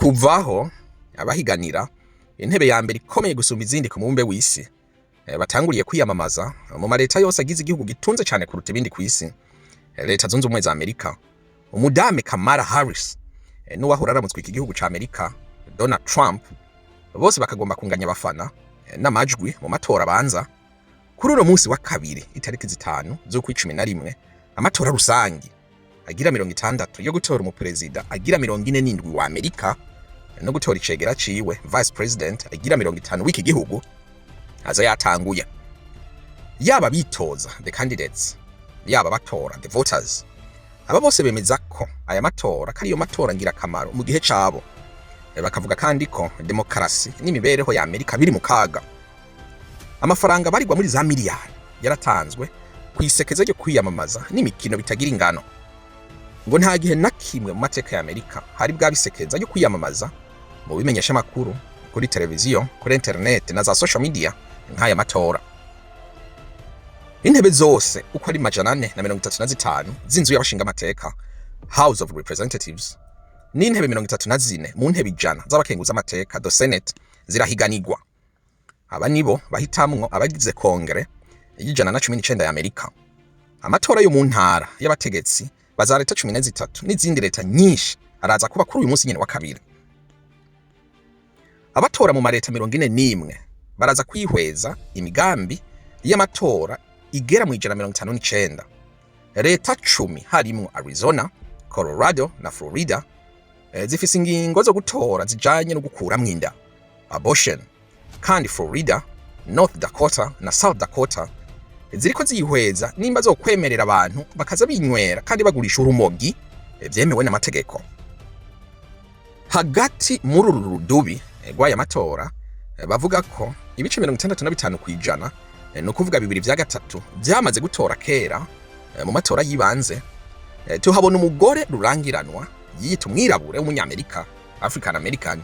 Kuvaho, abahiganira intebe yambere ikomeye gusumba izindi kumubumbe wisi, batanguriye kwiyamamaza mu leta yose agize igihugu gitunze cyane kuruta ibindi kwisi, Leta Zunze Ubumwe za America, umudame Kamala Haris, nuwahora aramutswa igihugu cAmerica, Donald Trump, bose bakagomba kunganya abafana n'amajwi mu matora abanza kuri uno munsi wa kabiri itariki 5 z'ukwicumi amatora rusangi agira 60 yo gutora umuperezida agira 47 wa Amerika no gutora icegera ciwe vice president agira 50 w'iki gihugu aza yatanguye. Yaba bitoza the candidates, yaba batora the voters, aba bose bemeza ko aya matora kariyo matora ngira kamaro mu gihe cabo. Bakavuga kandi ko demokarasi n'imibereho ya Amerika biri mu kaga. Amafaranga barigwa muri za miliyari yaratanzwe kwisekeza ryo kwiyamamaza n'imikino bitagira ingano. Ngo nta gihe na kimwe mu mateka ya Amerika hari bwabisekeza ryo kwiyamamaza mu bimenyesha makuru, kuri televiziyo, kuri internet na za social media nk'aya matora. Intebe zose uko ari 435 z'inzu y'abashinga amateka House of Representatives n'intebe 34 mu ntebe 100 z'abakenguza amateka the Senate zirahiganirwa. Aba nibo bahitamwo abagize kongere y'119 ya Amerika. Amatora yo mu ntara y'abategetsi baza leta 13 n'izindi leta nyinshi araza kuba kuri uyu munsi nyene wa kabiri. Abatora mu mareta 41 baraza kwihweza imigambi y'amatora igera mu 159. Leta 10 harimo Arizona, Colorado na Florida zifise ingingo zo gutora zijanye no gukura mwinda abortion, kandi Florida, North Dakota na South Dakota ziriko zihweza nimba zo kwemerera abantu bakaza binywera kandi bagurisha urumogi byemewe n'amategeko. Hagati muri uru rudubi rw'aya matora bavuga ko ibice 65 kwijana no kuvuga 2/3 byamaze gutora kera mu matora yibanze. Tuhabona umugore rurangiranwa yita umwirabure w'umunyamerika, African American,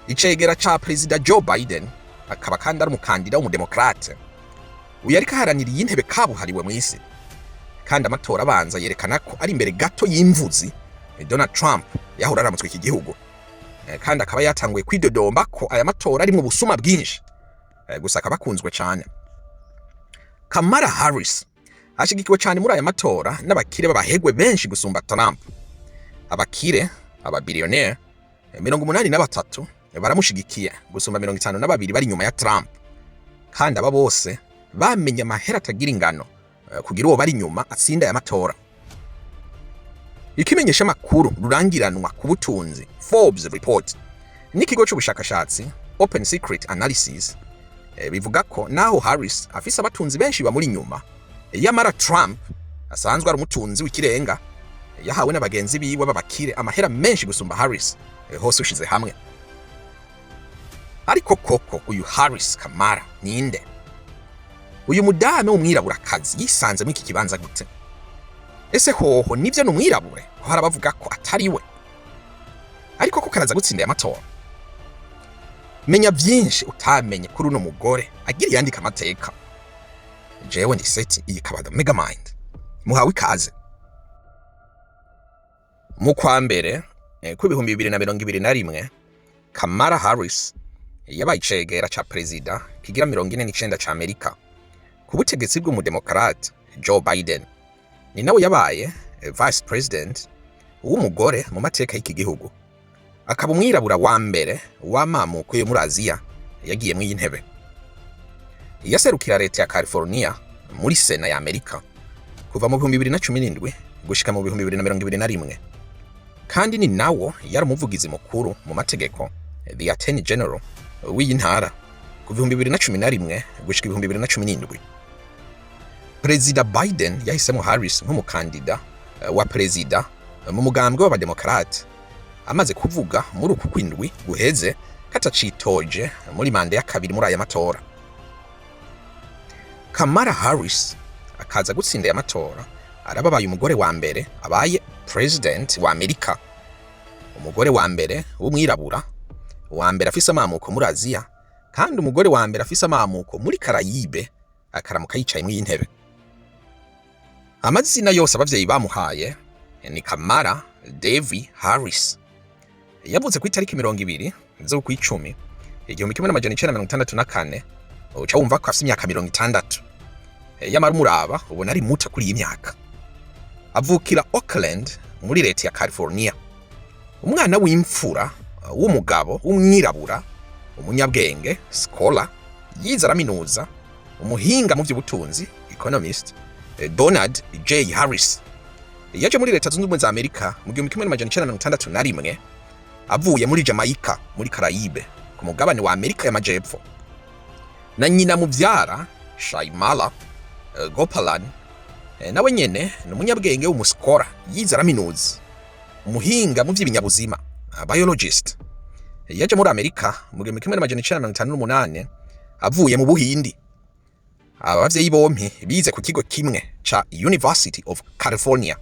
icegera ca President Joe Biden, akaba kandi ari umukandida w'umudemokrate. Uyu ariko aharanira intebe kabuhariwe mu isi, kandi amatora abanza yerekana ko ari imbere gato y'imvuzi Donald Trump yahora aramutswa iki gihugu, kandi akaba yatanguye kwidodomba ko aya matora ari mu busuma bwinshi, gusa akaba akunzwe cyane. Kamala Haris ashigikiwe cyane muri aya matora n'abakire babahegwe benshi gusumba Trump. Abakire, ababilionaire 83 baramushigikiye gusumba 52 bari nyuma ya Trump, kandi aba bose bamenye amahera atagira ingano kugira uwo bari nyuma atsinda aya matora. Ikimenyesha makuru rurangiranwa ku butunzi Forbes report n'ikigo cy'ubushakashatsi Open Secret Analysis bivuga ko naho Harris afise abatunzi benshi bamuri nyuma, yamara Trump asanzwe ari umutunzi w'ikirenga, yahawe n'abagenzi biwe babakire amahera menshi gusumba Harris hose ushize hamwe. Ariko koko uyu Harris Kamala ninde? Uyu mudame w'umwiraburakazi yisanze mu iki kibanza gute? Ese hoho nivyo n'umwirabure ko harabavuga ko atari we? Ariko ko karaza gutsinda amatora. Menya byinshi utamenye kuri uno mugore agira yandika amateka. Jewe ndi seti iyi kabada mega mind. Muhawe ikaze. Mu kwa mbere ku 2021 Kamala Haris yabaye icegera ca president kigira 49 ca Amerika ku butegetsi bw'umudemokrate Joe Biden. Ni nawe yabaye vice president w'umugore mu mateka y'iki gihugu, akaba umwirabura wa mbere w'amamuko yo muri Aziya yagiye mu y'intebe. Yaserukira leta ya California muri Sena ya Amerika kuva mu 2017 gushika mu 2021, kandi ni nawo yari umuvugizi mukuru mu mategeko the Attorney General w'intara kuva 2011 gushika 2017. President Biden yahisemo Harris nk'umukandida wa president mu mugambwe w'abademokrate amaze kuvuga muri uku kwindwi guheze katacitoje muri manda ya kabiri muri aya matora. Kamala Haris akaza gutsinda aya matora arababaye umugore wa mbere abaye president wa Amerika, umugore wa mbere w'umwirabura, wa mbere afise amamuko muri Aziya, kandi umugore wa mbere afise amamuko muri Karayibe akaramuka yicaye mu y'intebe. Amazina yose abavyeyi bamuhaye ni Kamala Devi Harris. yavutse ku itariki 20 z'ukwicumi 1964, uca wumva ko afite imyaka 60. Yamara umuraba ubona ari muto kuri iyi myaka. Avukira Oakland muri leta ya California. Umwana w'imfura w'umugabo w'umwirabura, umunyabwenge, scholar, yize araminuza, umuhinga mu by'ubutunzi, economist, Donald J. Harris. Yaje muri Leta Zunze Ubumwe za Amerika mu 1961 avuye muri Jamaica muri Caraïbe ku mugabane wa Amerika y'Amajepfo. Na nyina muvyara Shaimala Gopalan nawe nyene ni umunyabwenge w'umuskora, yize araminuza, umuhinga mu by'ibinyabuzima, biologist. Yaje muri Amerika mu 1958 avuye mu Buhindi. Abavyeyi bompi bize ku kigo kimwe ca University of California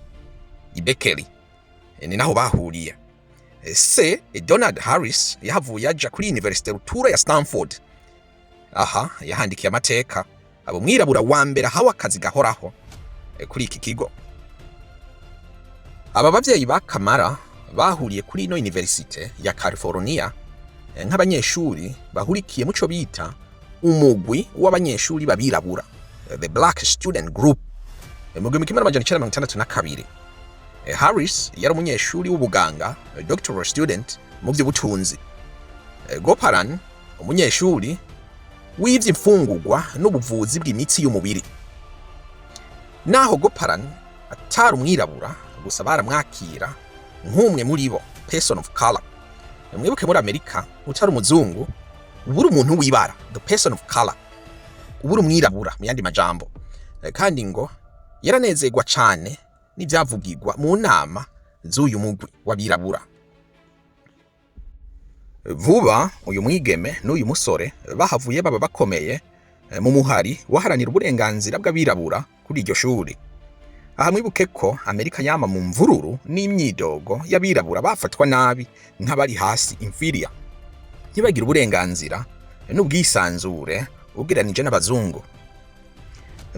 i Berkeley, ni naho bahuriye. Se Donald Harris yahavuye aja kuri University rutura ya Stanford. Aha yahandikiye amateka, abo mwirabura wa mbere hawa akazi gahoraho kuri iki kigo. Aba bavyeyi ba Kamala bahuriye kuri ino University ya California nk'abanyeshuri bahurikiye muco bita umugwi w'abanyeshuri babirabura, the Black Student Group. Mu 1962 Harris yari umunyeshuri w'ubuganga, doctoral student mu by'ubutunzi. Gopalan umunyeshuri w'ivy'imfungurwa n'ubuvuzi bw'imitsi y'umubiri. Naho Gopalan atari umwirabura gusa baramwakira nk'umwe muri bo, person of color. Mwibuke muri Amerika utari umuzungu uburi umuntu w'ibara, the person of color, uburi umwirabura mu yandi majambo. Kandi ngo yaranezerwa cyane n'ibyavugirwa mu nama z'uyu mugwi w'abirabura. Vuba uyu mwigeme n'uyu musore bahavuye baba bakomeye mu muhari waharanira uburenganzira bw'abirabura kuri iryo shuri. Aha mwibuke ko Amerika yama mu mvururu n'imyidogo y'abirabura bafatwa nabi nk'abari hasi, inferior, ntibagira uburenganzira n'ubwisanzure ubwiranije n'abazungu.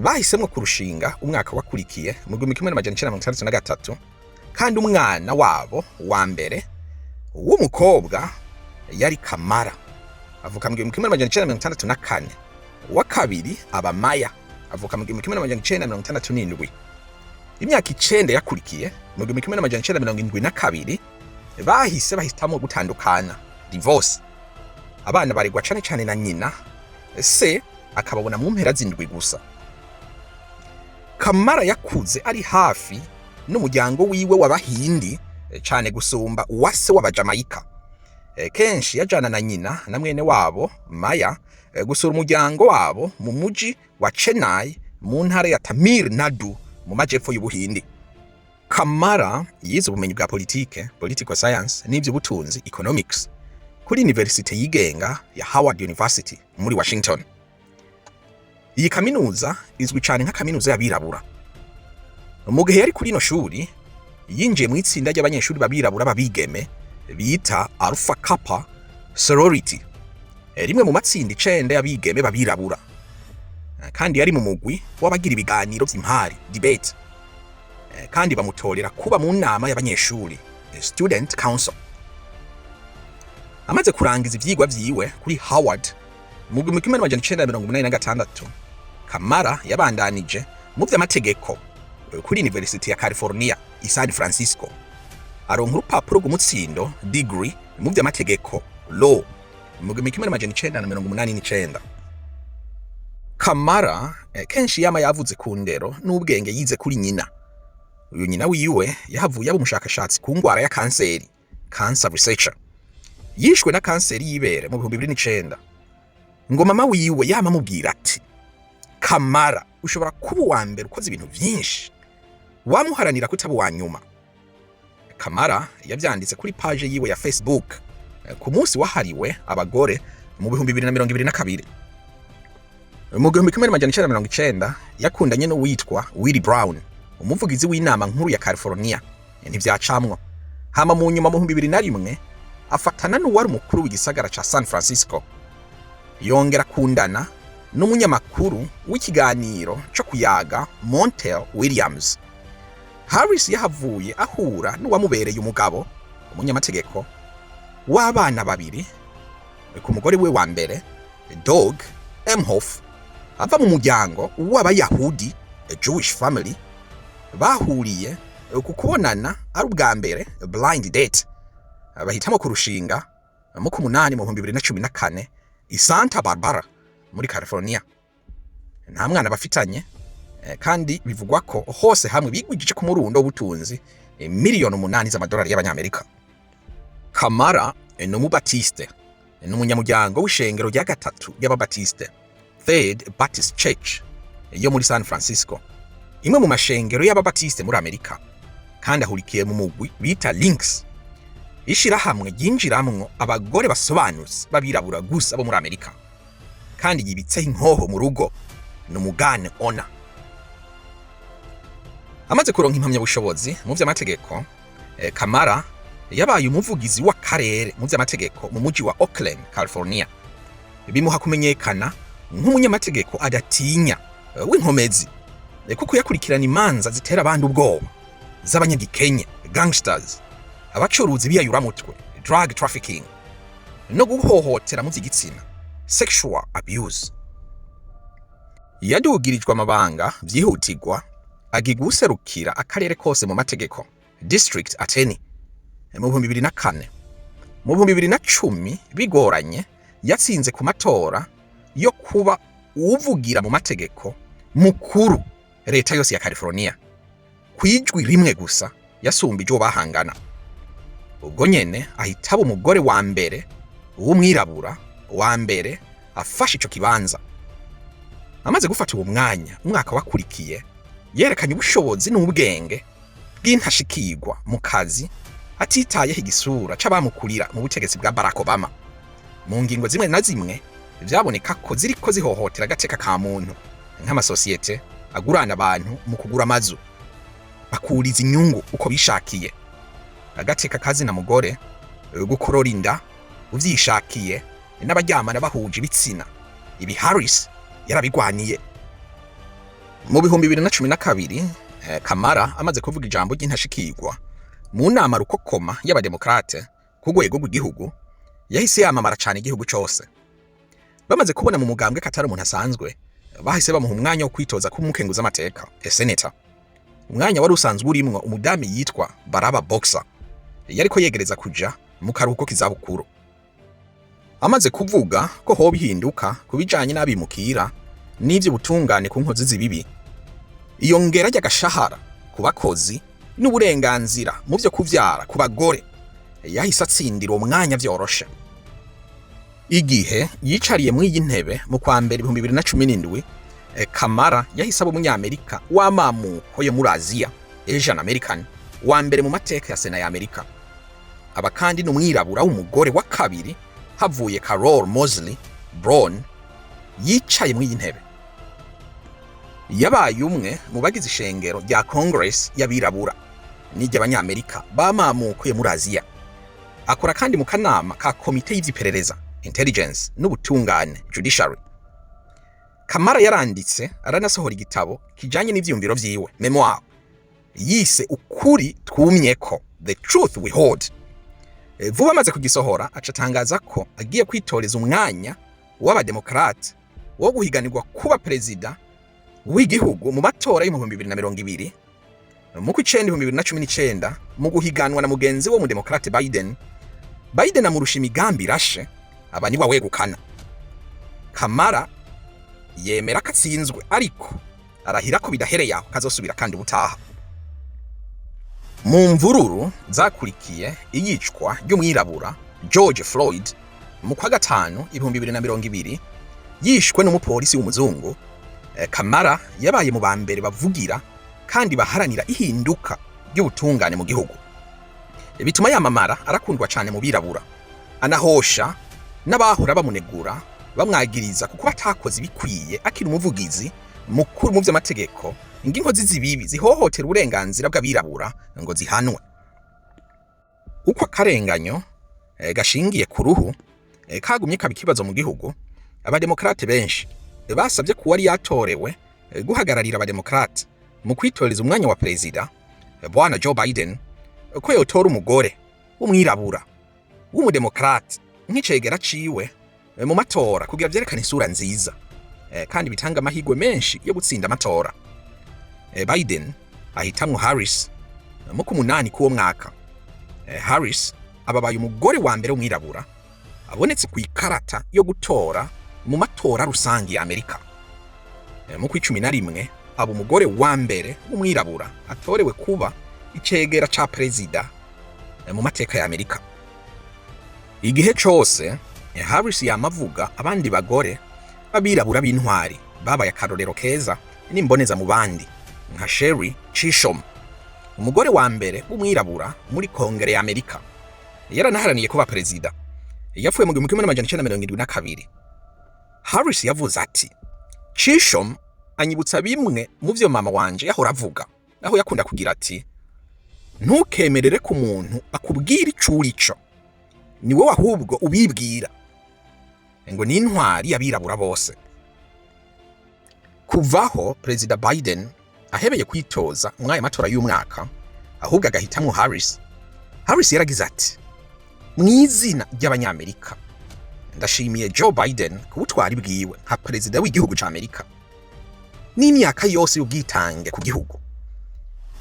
Bahisemwe kurushinga umwaka wakurikiye mu 1963, kandi umwana wabo wa mbere w'umukobwa yari Kamala, avuka mu 1964. Wa kabiri aba Maya, avuka mu 1967. Imyaka 9 yakurikiye mu 1972 bahitamo gutandukana, divorce. Abana baregwa cyane cyane na nyina, se akababona mu mpera z'indwi gusa. Kamala yakuze ari hafi n'umuryango wiwe w'abahindi cyane gusumba uwase w'abajamaika. Kenshi yajana na nyina na mwene wabo Maya gusura umuryango wabo mu muji wa Chennai mu ntara ya Tamil Nadu mu majepfo y'Ubuhindi. Kamala yize ubumenyi bwa politike, political science, n'iby'ubutunzi, economics, kuri University yigenga ya Howard University muri Washington. Iyi kaminuza izwi cyane nka kaminuza y'abirabura. Mu gihe yari kuri ino shuri yinjiye mu itsinda ry'abanyeshuri babirabura babigeme bita Alpha Kappa Sorority, rimwe mu matsinda 9 y'abigeme babirabura. Kandi yari mu mugwi w'abagira ibiganiro by'impari, debate, kandi bamutorera kuba mu nama y'abanyeshuri, student council. Amaze kurangiza ivyigwa vyiwe kuri Howard mu 1986, Kamala yabandanije mu by'amategeko kuri University ya California i San Francisco. Aronka urupapuro rw'umutsindo, degree mu by'amategeko, law, mu 1989. Kamala kenshi yama yavuze ku ndero n'ubwenge yize kuri nyina. Uyu nyina wiwe yahavuye aba umushakashatsi ku ngwara ya kanseri, cancer researcher. Yishwe na kanseri y'ibere mu 2009. Ngo mama wiwe yama mubwira ati, Kamala ushobora kuba uwa mbere ukoze ibintu byinshi, wamuharanira kutaba uwa nyuma. Kamala yabyanditse kuri page yiwe ya Facebook ku munsi wahariwe abagore mu 2022. Mu 1990 yakundanye no witwa Willie Brown, umuvugizi w'inama nkuru ya California. Ntivyacamwo. Hama mu nyuma mu 2001 afatana n'uwari umukuru w'igisagara ca San Francisco. Yongera kundana n'umunyamakuru w'ikiganiro cyo kuyaga Montel Williams. Harris yahavuye ahura n'uwamubereye umugabo, umunyamategeko, w'abana babiri ku mugore we wa mbere Dog Emhoff ava mu muryango w'abayahudi Jewish family bahuriye ku kubonana ari ubwa mbere blind date bahitamo kurushinga mu kumunani mu 2014 i Santa Barbara muri California. Nta mwana bafitanye kandi bivugwa ko hose hamwe bigwijije ku murundo w'ubutunzi miliyoni 8 z'amadolari y'abanyamerika. Kamala ni umubatiste, ni umunyamuryango w'ishengero rya gatatu y'ababatiste Third Baptist Church yo muri San Francisco, imwe mu mashengero y'ababatiste muri Amerika, kandi ahurikiye mu mugwi bita Links, ishirahamwe ryinjiramwo abagore basobanutse babirabura gusa bo muri Amerika, kandi yibitseho inkoho mu rugo n'umugane ona. Amaze kuronka impamyabushobozi mu vy'amategeko, Kamala yabaye umuvugizi w'akarere mu vy'amategeko mu muji wa Oakland, California. Bimuha kumenyekana nk'umunyamategeko adatinya w'inkomezi, kuko yakurikirana imanza zitera abandi ubwoba z'abanyagikenye, gangsters, abacuruzi biyayuramutwe, drug trafficking, no guhohotera mu vy'igitsina, sexual abuse. Yadugirijwe amabanga vyihutirwa agiguserukira akarere kose mu mategeko, district attorney, mu 2004. Mu 2010 bigoranye yatsinze ku matora yo kuba uvugira mu mategeko mukuru leta yose ya California, kwijwi rimwe gusa yasumbije uwo bahangana. Ubwo nyene ahitaba umugore wa mbere w'umwirabura wa mbere afashe ico kibanza. Amaze gufata uwo mwanya umwaka wakurikiye, yerekanye ubushobozi n'ubwenge bw'intashikirwa mu kazi, atitayeho igisura c'abamukurira mu butegetsi bwa Barack Obama. Mu ngingo zimwe na zimwe vyaboneka ko ziriko zihohotera agateka ka muntu, nk'amasosiyete agurana abantu mu kugura amazu, bakuriza inyungu uko bishakiye, agateka kazi na mugore gukorora inda uvyishakiye, n'abaryamana bahuje ibitsina. Ibi Haris yarabigwaniye. Mu 2012 Kamala amaze kuvuga ijambo ry'intashikirwa mu nama rukokoma y'abademokrate ku rwego rw'igihugu, yahise yamamara cyane igihugu cyose. Bamaze kubona mu mugambwe katari umuntu asanzwe, bahise bamuha umwanya wo kwitoza kumukenguza amateka, senator, umwanya wari usanzwe urimwo umudame yitwa Baraba Boxer, yariko yegereza kuja mu karuhuko k'izabukuru. Amaze kuvuga ko hoba ihinduka kubijanye n'abimukira n'ivyo butungane ku nkozi z'ibibi, iyongera ry'agashahara ku bakozi n'uburenganzira mu vyo kuvyara ku bagore, yahise atsindira uwo mwanya vyoroshe. Igihe yicariye muri iyi ntebe mu kwa mbere 2017, Kamala yahise aba umunyamerika w'amamuko yo muri Aziya, Asian American, wa mbere mu mateka ya Sena ya Amerika. Aba kandi n'umwirabura w'umugore wa kabiri havuye Carol Mosley Brown yicaye muri iyi ntebe. Yabaye umwe mu bagize ishengero rya Congress y'abirabura n'ijy'abanyamerika b'amamuko yo muri Aziya. Akora kandi mu kanama ka komite y'ivy'iperereza, intelligence n'ubutungane, judiciary. Kamala yaranditse aranasohora igitabo kijanye n'ivyiyumviro vyiwe, memoir, yise ukuri twumyeko, the truth we hold. Vuba amaze kugisohora acatangaza ko agiye kwitoreza umwanya w'abademokrate wo guhiganirwa kuba perezida w'igihugu mu matora y'u 2020, mu kw'icenda 2019 mu guhiganwa na mugenzi wo mu demokrate Biden amurusha imigambi irashe, aba niwe wegukana. Kamala yemera ko atsinzwe, ariko arahira ko bidahereye aho kazosubira kandi ubutaha. Mu mvururu zakurikiye iyicwa ry'umwirabura George Floyd mu kwa gatanu 2020, yishwe n'umupolisi w'umuzungu, Kamala yabaye mu bambere bavugira kandi baharanira ihinduka ry'ubutungane mu gihugu. Bituma yamamara arakundwa cyane mu birabura, anahosha n'abahora bamunegura bamwagiriza kuko batakoze bikwiye akiri umuvugizi mukuru mu vy'amategeko, inginkozi zibibi zihohotera uburenganzira bw'abirabura ngo zihanwe. Uko akarenganyo gashingiye ku ruhu kagumye kaba ikibazo mu gihugu, abademokrate benshi basabye ko wari yatorewe guhagararira abademokrate mu kwitoreza umwanya wa perezida, bwana Joe Biden, ko yotora umugore w'umwirabura w'umudemokrate nk'icegera ciwe mu matora kugira vyerekane isura nziza kandi bitanga amahirwe menshi yo gutsinda amatora. Biden ahitamwo Haris mu kumunani k'uwo mwaka. Haris ababaye umugore wa mbere w'umwirabura abonetse ku ikarata yo gutora mu matora rusangi ya Amerika. Mu kwa-11 aba umugore wa mbere w'umwirabura atorewe kuba icegera ca perezida mu mateka ya Amerika. Igihe cose Haris yamavuga abandi bagore babirabura b'intwari babaye akarorero keza n'imboneza mu bandi nka Sherry Chisholm, umugore wa mbere w'umwirabura muri Kongere ya Amerika. Yaranaharaniye kuba perezida. Yapfuye mu 1972. Haris yavuze ati, Chisholm anyibutsa bimwe mu vyo mama wanje yahora avuga, aho yakunda kugira ati, ntukemerere ku muntu akubwira icurico, ni wowe ahubwo ubibwira, ngo ni intwari y'abirabura bose. Kuvaho Perezida Biden ahebeye kwitoza mu matora y'umwaka, ahubwo agahitamwo Haris. Haris yaragize ati, mw'izina ry'abanyamerika ndashimiye Joe Biden ku butwari bwiwe nka perezida w'igihugu cAmerica n'imyaka yose y'ubwitange ku gihugu.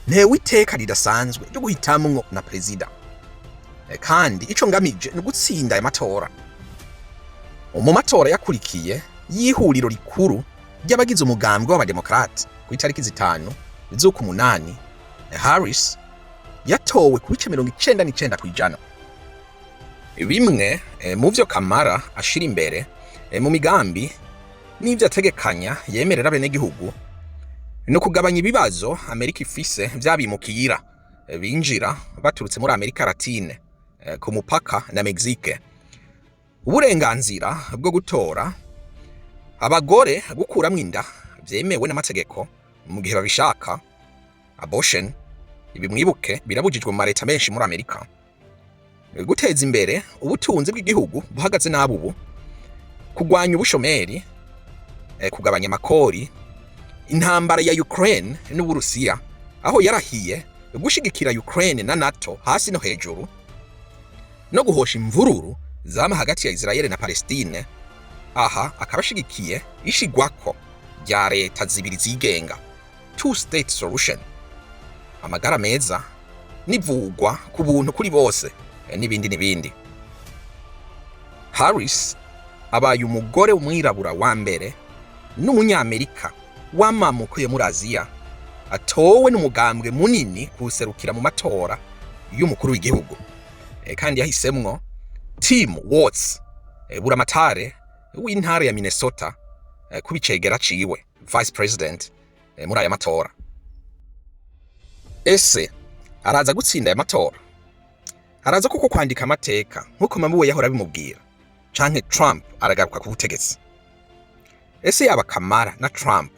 Ntewe iteka ridasanzwe ryo guhitamwo na perezida, kandi ico ngamije ni gutsinda aya matora. Mu matora yakurikiye y'ihuriro rikuru ry'abagize umugambwe w'abademokrate ku itariki 5 z'ukumunani, Haris yatowe ku bice 99%. Bimwe mu vyo Kamala ashira imbere mu migambi n'ivyo ategekanya yemerera bene gihugu no kugabanya ibibazo Amerika ifise vy'abimukira binjira baturutse muri Amerika Latine ku mupaka na Mexique, uburenganzira bwo gutora, abagore gukuramwo inda vyemewe n'amategeko mu gihe babishaka, abortion, ibi mwibuke birabujijwe mu leta menshi muri Amerika, guteza imbere ubutunzi bw'igihugu buhagaze nabubu, kugwanya ubushomeri, kugabanya amakori, intambara ya Ukraine n'Uburusiya aho yarahiye gushigikira Ukraine na NATO hasi no hejuru, no guhosha imvururu zama hagati ya Israel na Palestine. Aha akabashigikiye ishigwako rya leta zibiri zigenga, two state solution, amagara meza n'ivugwa ku buntu kuri bose n'ibindi. Haris abaye umugore w'umwirabura wa mbere n'umunyamerika w'amamuko yo muri Aziya atowe n'umugambwe munini kuserukira mu matora y'umukuru w'igihugu, kandi yahisemwo Tim Walz, buramatare w'intara ya Minnesota, kubicegera ciwe vice president muri aya matora. Ese araza gutsinda aya matora? Araza kuko kwandika amateka nkuko mama we yahora bimubwira, canke Trump aragaruka ku butegetsi? Ese yaba Kamala na Trump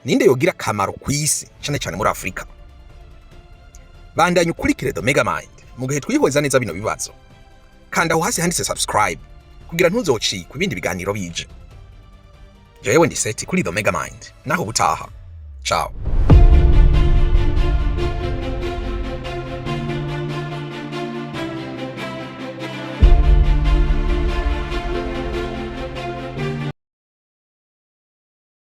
ninde yogira kamaro kwisi cyane cyane muri Afrika? Bandanye ukurikire The Mega Mind mu gihe twihweza neza bino bibazo, kandi aho hasi handitse subscribe kugira ntuzocikwe ibindi biganiro bije. Jewe ndi seti kuri The Mega Mind, naho butaha. Ciao.